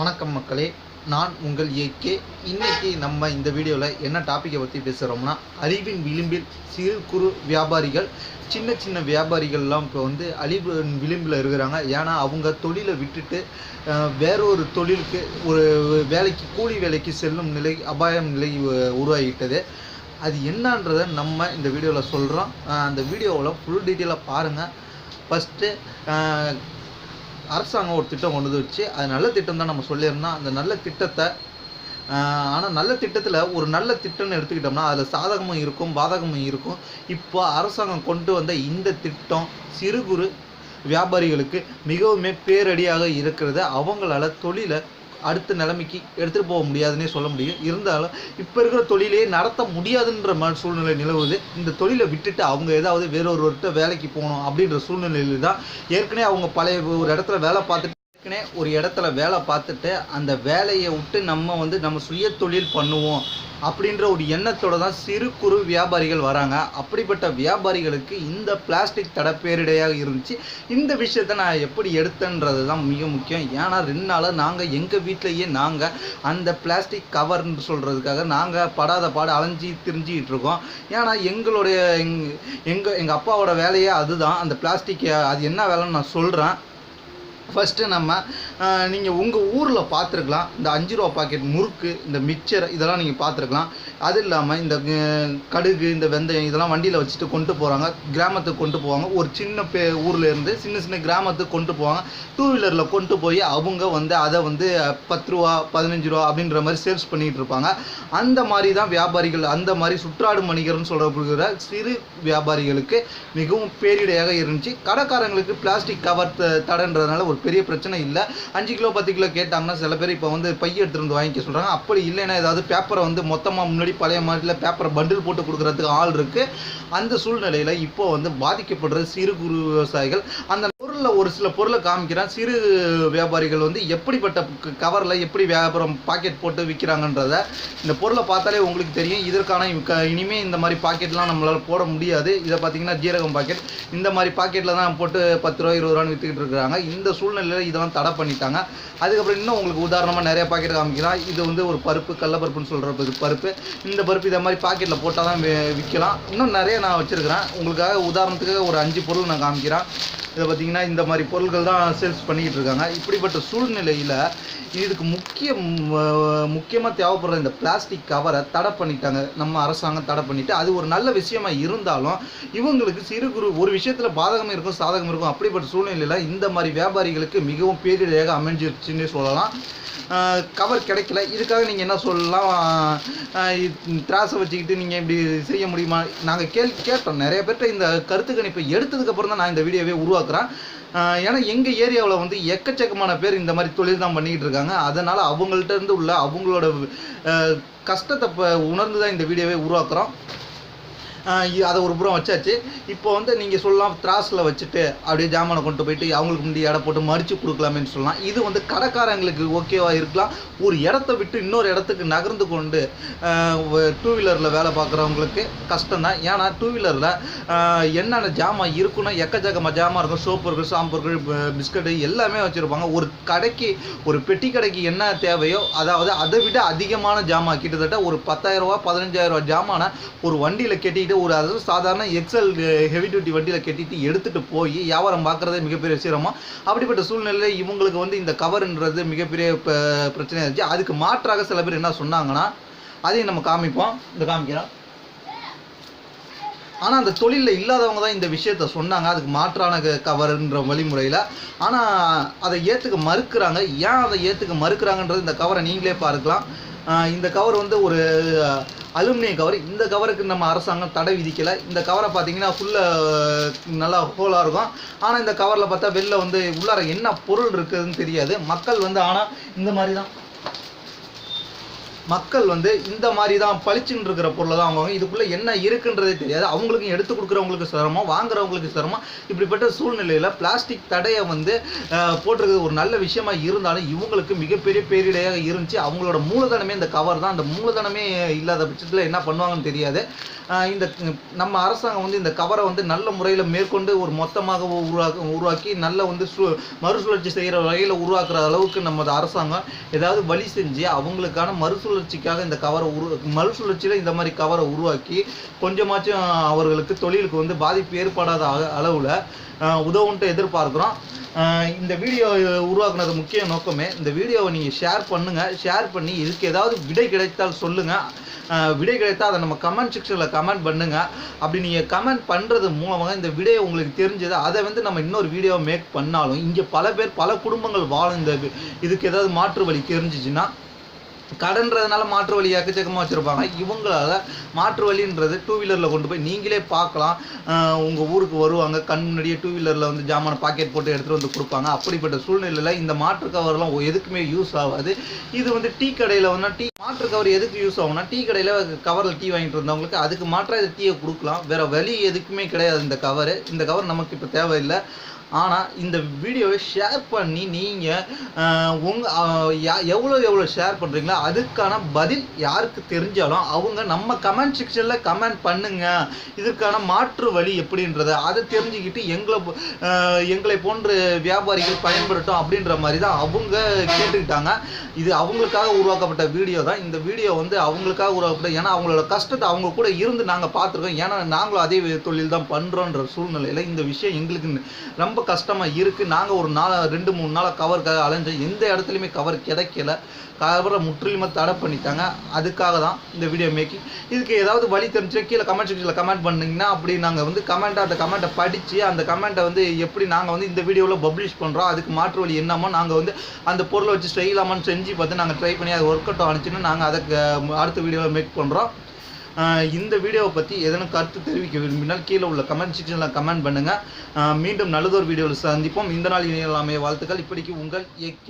வணக்கம் மக்களே, நான் உங்கள் ஏகே. இன்னைக்கு நம்ம இந்த வீடியோவில் என்ன டாப்பிக்கை பற்றி பேசுகிறோம்னா, அறிவின் விளிம்பில் சிறு குறு வியாபாரிகள், சின்ன சின்ன வியாபாரிகள்லாம் இப்போ வந்து அழிவின் விளிம்பில் இருக்கிறாங்க. ஏன்னா அவங்க தொழிலை விட்டுட்டு வேறொரு தொழிலுக்கு ஒரு வேலைக்கு கூலி வேலைக்கு செல்லும் நிலை அபாயம் நிலை உருவாகிட்டது. அது என்னன்றதை நம்ம இந்த வீடியோவில் சொல்கிறோம். அந்த வீடியோவில் ஃபுல் டீட்டெயிலாக பாருங்கள். ஃபஸ்ட்டு அரசாங்கம் ஒரு திட்டம் கொண்டு வச்சு, அது நல்ல திட்டம் தான் நம்ம சொல்லியிருந்தோம். அந்த நல்ல திட்டத்தை ஆனால் நல்ல திட்டத்தில் ஒரு நல்ல திட்டம்னு எடுத்துக்கிட்டோம்னா அதில் சாதகமும் இருக்கும் பாதகமும் இருக்கும். இப்போ அரசாங்கம் கொண்டு வந்த இந்த திட்டம் சிறு குறு வியாபாரிகளுக்கு மிகவும் பேரடியாக இருக்கிறது. அவங்களால தொழிலை அடுத்த நிலைமைக்கு எடுத்துகிட்டு போக முடியாதுன்னே சொல்ல முடியும். இருந்தாலும் இப்போ இருக்கிற தொழிலே நடத்த முடியாதுன்ற மாதிரி சூழ்நிலை நிலவுது. இந்த தொழிலை விட்டுட்டு அவங்க ஏதாவது வேறொருவர்கிட்ட வேலைக்கு போகணும் அப்படின்ற சூழ்நிலையில் தான் ஏற்கனவே அவங்க பழைய ஒரு இடத்துல வேலை பார்த்துட்டு அந்த வேலையை விட்டு நம்ம சுய தொழில் பண்ணுவோம் அப்படின்ற ஒரு எண்ணத்தோடு தான் சிறு குறு வியாபாரிகள் வராங்க. அப்படிப்பட்ட வியாபாரிகளுக்கு இந்த பிளாஸ்டிக் தடை பேரிடையாக இருந்துச்சு. இந்த விஷயத்தை நான் எப்படி எடுத்தேன்றது தான் மிக முக்கியம். ஏன்னா 2 நாளாக நாங்கள் எங்கள் வீட்டிலையே அந்த பிளாஸ்டிக் கவர்ன்னு சொல்கிறதுக்காக நாங்கள் படாத பாடு அலைஞ்சி திரிஞ்சிக்கிட்டு இருக்கோம். ஏன்னா எங்கள் அப்பாவோட வேலையே அதுதான். அந்த பிளாஸ்டிக் அது என்ன வேலைன்னு நான் சொல்கிறேன். ஃபஸ்ட்டு நீங்கள் உங்கள் ஊரில் பார்த்துருக்கலாம், இந்த 5 ரூபா பாக்கெட் முறுக்கு, இந்த மிக்சர் இதெல்லாம் நீங்கள் பார்த்துருக்கலாம். அது இல்லாமல் இந்த கடுகு, இந்த வெந்தயம் இதெல்லாம் வண்டியில் வச்சுட்டு கொண்டு போகிறாங்க, கிராமத்துக்கு கொண்டு போவாங்க. ஒரு சின்ன ஊரில் இருந்து சின்ன கிராமத்துக்கு கொண்டு போவாங்க. 2 வீலரில் கொண்டு போய் அவங்க அதை 10 ரூபா 15 ரூபா அப்படின்ற மாதிரி சேல்ஸ் பண்ணிகிட்டு இருப்பாங்க. அந்த மாதிரி தான் வியாபாரிகள், அந்த மாதிரி சுற்றாடு மணிகர்னு சொல்கிற சிறு வியாபாரிகளுக்கு மிகவும் பேரிடையாக இருந்துச்சு. கடைக்காரங்களுக்கு பிளாஸ்டிக் கவர் தடைன்றதுனால ஒரு பெரிய பிரச்சனை இல்லை. 5 கிலோ 10 கிலோ கேட்டாங்கன்னா சில பேர் இப்போ பைய எடுத்துகிட்டு வந்து வாங்கிக்க சொல்கிறாங்க. அப்படி இல்லைன்னா ஏதாவது பேப்பரை மொத்தமாக முன்னாடி பழைய மாதிரியில் பேப்பரை பண்டில் போட்டு கொடுக்குறதுக்கு ஆள் இருக்குது. அந்த சூழ்நிலையில் இப்போ பாதிக்கப்படுற சிறு குறு விவசாயிகள் அந்த ஒரு சில பொருளை காமிக்கிறான். சிறு வியாபாரிகள் எப்படிப்பட்ட கவரில் எப்படி வியாபாரம் பாக்கெட் போட்டு விற்கிறாங்கன்றத இந்த பொருளை பார்த்தாலே உங்களுக்கு தெரியும். இதற்கான இனிமேல் இந்த மாதிரி பாக்கெட்லாம் நம்மளால் போட முடியாது. இதை பார்த்தீங்கன்னா ஜீரகம் பாக்கெட், இந்த மாதிரி பாக்கெட்டில் தான் போட்டு 10 ரூபா 20 ரூபான்னு விற்றுக்கிட்டு இருக்கிறாங்க. இந்த சூழ்நிலையில் இதெல்லாம் தடை பண்ணிட்டாங்க. அதுக்கப்புறம் இன்னும் உங்களுக்கு உதாரணமாக நிறைய பாக்கெட் காமிக்கிறான். இது ஒரு பருப்பு, கடலப்பருப்புன்னு சொல்கிற பருப்பு. இந்த பருப்பு இதை மாதிரி பாக்கெட்டில் போட்டால் தான் விற்கலாம். இன்னும் நிறைய நான் வச்சுருக்கிறேன். உங்களுக்காக உதாரணத்துக்காக ஒரு 5 பொருள் நான் காமிக்கிறேன். இதை பார்த்தீங்கன்னா இந்த மாதிரி பொருட்கள் தான் சேல்ஸ் பண்ணிக்கிட்டு இருக்காங்க. இப்படிப்பட்ட சூழ்நிலையில் இதுக்கு முக்கியமாக தேவைப்படுற இந்த பிளாஸ்டிக் கவரை தடை பண்ணிட்டாங்க. நம்ம அரசாங்கம் தடை பண்ணிவிட்டு அது ஒரு நல்ல விஷயமா இருந்தாலும் இவங்களுக்கு சிறு குறு ஒரு விஷயத்தில் பாதகமும் இருக்கும் சாதகம் இருக்கும். அப்படிப்பட்ட சூழ்நிலையில் இந்த மாதிரி வியாபாரிகளுக்கு மிகவும் பேரிடையாக அமைஞ்சிருச்சுன்னு சொல்லலாம். கவர் கிடைக்கல. இதுக்காக நீங்கள் என்ன சொல்லலாம், திராசை வச்சுக்கிட்டு நீங்கள் இப்படி செய்ய முடியுமா? நாங்கள் கேட்டோம் நிறைய பேர்கிட்ட. இந்த கருத்து கணிப்பை எடுத்ததுக்கப்புறம் தான் நான் இந்த வீடியோவே உருவாக்குறேன். ஏன்னா எங்கள் ஏரியாவில் எக்கச்சக்கமான பேர் இந்த மாதிரி தொழில் தான் பண்ணிக்கிட்டு இருக்காங்க. அதனால் அவங்கள்ட்ட இருந்து உள்ள அவங்களோட கஷ்டத்தை உணர்ந்து தான் இந்த வீடியோவே உருவாக்குறோம். அதை ஒரு புறம் வச்சாச்சு. இப்போ நீங்கள் சொல்லலாம், திராஸில் வச்சுட்டு அப்படியே ஜாமானை கொண்டு போயிட்டு அவங்களுக்கு முன்னாடி எடை போட்டு மறித்து கொடுக்கலாமேன்னு சொல்லலாம். இது கடைக்காரங்களுக்கு ஓகேவா இருக்கலாம். ஒரு இடத்த விட்டு இன்னொரு இடத்துக்கு நகர்ந்து கொண்டு 2 வீலரில் வேலை பார்க்குறவங்களுக்கு கஷ்டம்தான். ஏன்னா 2 வீலரில் என்னென்ன ஜாமான் இருக்குன்னா எக்கச்சக்கமாக ஜாமான் இருக்கும். சோப்புகள், ஷாம்புகள், பிஸ்கட்டு எல்லாமே வச்சுருப்பாங்க. ஒரு பெட்டி கடைக்கு என்ன தேவையோ அதை விட அதிகமான ஜாமான், கிட்டத்தட்ட ஒரு 10,000 ரூபா 15,000 ரூபா ஜாமானை ஒரு வண்டியில் கட்டிட்டு அதாவது சாதாரண எக்ஸல் ஹெவி டியூட்டி வண்டியில் கட்டிட்டு எடுத்துகிட்டு போய் வியாபாரம் பார்க்குறதே மிகப்பெரிய சிரமம். அப்படிப்பட்ட சூழ்நிலையில் இவங்களுக்கு இந்த கவர்ன்றது மிகப்பெரிய பிரச்சனையாக இருந்துச்சு. அதுக்கு மாற்றாக சில பேர் என்ன சொன்னாங்கன்னா, அதையும் நம்ம காமிக்கிறோம். ஆனால் அந்த தொழிலில் இல்லாதவங்க தான் இந்த விஷயத்த சொன்னாங்க, அதுக்கு மாற்றான கவர்ன்ற வழிமுறையில். ஆனால் அதை ஏற்றுக்க மறுக்கிறாங்க. ஏன் அதை ஏற்றுக்க மறுக்கிறாங்கன்றது இந்த கவரை நீங்களே பார்க்கலாம். இந்த கவர் ஒரு அலுமினியம் கவர். இந்த கவருக்கு நம்ம அரசாங்கம் தடை விதிக்கலை. இந்த கவரை பார்த்தீங்கன்னா ஃபுல்லாக நல்லா ஹோலாக இருக்கும். ஆனால் இந்த கவரில் பார்த்தா வெளில உள்ளார என்ன பொருள் இருக்குதுன்னு தெரியாது. மக்கள் ஆனால் இந்த மாதிரி தான் மக்கள் வந்து இந்த மாதிரி தான் பளிச்சுன்னு இருக்கிற பொருளை தான் வாங்குவாங்க. இதுக்குள்ளே என்ன இருக்குன்றதே தெரியாது. அவங்களுக்கும் எடுத்து கொடுக்குறவங்களுக்கு சிரமம், வாங்குறவங்களுக்கு சிரமம். இப்படிப்பட்ட சூழ்நிலையில் பிளாஸ்டிக் தடையை வந்து போட்டிருக்கிறது ஒரு நல்ல விஷயமா இருந்தாலும் இவங்களுக்கு மிகப்பெரிய பேரிடையாக இருந்துச்சு. அவங்களோட மூலதனமே இந்த கவர் தான். அந்த மூலதனமே இல்லாத பட்சத்தில் என்ன பண்ணுவாங்கன்னு தெரியாது. இந்த நம்ம அரசாங்கம் வந்து இந்த கவரை வந்து நல்ல முறையில் மேற்கொண்டு ஒரு மொத்தமாக உருவாக்கி நல்ல வந்து மறுசுழற்சி செய்கிற வகையில் உருவாக்குற அளவுக்கு நமது அரசாங்கம் ஏதாவது வழி செஞ்சு அவங்களுக்கான மறுசுழற்சிக்காக இந்த கவரை மறுசுழற்சியில் இந்த மாதிரி கவரை உருவாக்கி கொஞ்சமாச்சும் அவர்களுக்கு தொழிலுக்கு வந்து பாதிப்பு ஏற்படாத அளவில் உதவுன்ட்டு எதிர்பார்க்குறோம். இந்த வீடியோ உருவாக்குனது முக்கிய நோக்கமே இந்த வீடியோவை நீங்கள் ஷேர் பண்ணுங்கள். ஷேர் பண்ணி இதுக்கு ஏதாவது விடை கிடைத்தால் சொல்லுங்கள். விடை கிடைத்தால் அதை நம்ம கமெண்ட் செக்ஷனில் கமெண்ட் பண்ணுங்கள். அப்படி நீங்கள் கமெண்ட் பண்ணுறது மூலமாக இந்த விடையை உங்களுக்கு தெரிஞ்சது அதை வந்து நம்ம இன்னொரு வீடியோவை மேக் பண்ணாலும் இங்கே பல குடும்பங்கள் வாழும். இந்த இதுக்கு ஏதாவது மாற்று வழி தெரிஞ்சிச்சுன்னா கடன்றதுனால மாற்று வழி எக்கச்சக்கமாக வச்சுருப்பாங்க. இவங்களால் மாற்று வழின்றது டூ வீலரில் கொண்டு போய் நீங்களே பார்க்கலாம். உங்கள் ஊருக்கு வருவாங்க, கண் முன்னாடியே டூ வீலரில் வந்து ஜாமான பாக்கெட் போட்டு எடுத்துகிட்டு வந்து கொடுப்பாங்க. அப்படிப்பட்ட சூழ்நிலையில் இந்த மாற்று கவர்லாம் எதுக்குமே யூஸ் ஆகாது. இது வந்து டீ கடையில் வந்து மாற்று கவர் எதுக்கு யூஸ் ஆகும்னா டீ கடையில் கவரில் டீ வாங்கிட்டு இருந்தவங்களுக்கு அதுக்கு மாற்றாக இது டீயை கொடுக்கலாம். வேறு வழி எதுக்குமே கிடையாது. இந்த கவர் நமக்கு இப்போ தேவையில்லை. ஆனால் இந்த வீடியோவை ஷேர் பண்ணி நீங்கள் எவ்வளோ ஷேர் பண்ணுறீங்களோ அதுக்கான பதில் யாருக்கு தெரிஞ்சாலும் அவங்க நம்ம கமெண்ட் செக்ஷனில் கமெண்ட் பண்ணுங்க. இதுக்கான மாற்று வழி எப்படின்றத அதை தெரிஞ்சுக்கிட்டு எங்களை போன்ற வியாபாரிகள் பயன்படுத்தும் அப்படின்ற மாதிரி தான் அவங்க கேட்டுக்கிட்டாங்க. இது அவங்களுக்காக உருவாக்கப்பட்ட வீடியோ தான். இந்த வீடியோ வந்து அவங்களுக்காக உருவாக்கப்பட்ட, ஏன்னா அவங்களோட கஷ்டத்தை அவங்க கூட இருந்து நாங்கள் பார்த்துருக்கோம். ஏன்னா நாங்களும் அதே தொழில் தான் பண்ணுறோன்ற சூழ்நிலையில் இந்த விஷயம் எங்களுக்கு ரொம்ப கஷ்டமாக இருக்குது. நாங்கள் ஒரு 2-3 நாளாக கவருக்காக அலைஞ்சோம். எந்த இடத்துலையுமே கவர் கிடைக்கல. கவரை முற்றிலுமே தடை பண்ணிட்டாங்க. அதுக்காக தான் இந்த வீடியோ மேக்கிங். இதுக்கு ஏதாவது வழி தெரிஞ்சு கீழே கமெண்ட் செக்ஷனில் கமெண்ட் பண்ணிங்கன்னா அப்படி நாங்கள் வந்து அந்த கமெண்ட்டை படித்து அந்த கமெண்ட்டை வந்து எப்படி நாங்கள் வந்து இந்த வீடியோவில் பப்ளிஷ் பண்ணுறோம், அதுக்கு மாற்று வழி என்னமோ நாங்கள் வந்து அந்த பொருளை வச்சு செய்யலாமான்னு செஞ்சு பார்த்து நாங்கள் ட்ரை பண்ணி அது ஒர்க் அவுட் ஆனிச்சுன்னு நாங்கள் அதுக்கு அடுத்த வீடியோவில் மேக் பண்ணுறோம். இந்த வீடியோவை பற்றி எதனும் கருத்து தெரிவிக்க விரும்பினால் கீழே உள்ள கமெண்ட் செக்ஷனில் கமெண்ட் பண்ணுங்கள். மீண்டும் நல்லதொரு வீடியோவில் சந்திப்போம். இந்த நாள் இணையலாமே வாழ்த்துக்கள். இப்படிக்கு உங்கள் AK.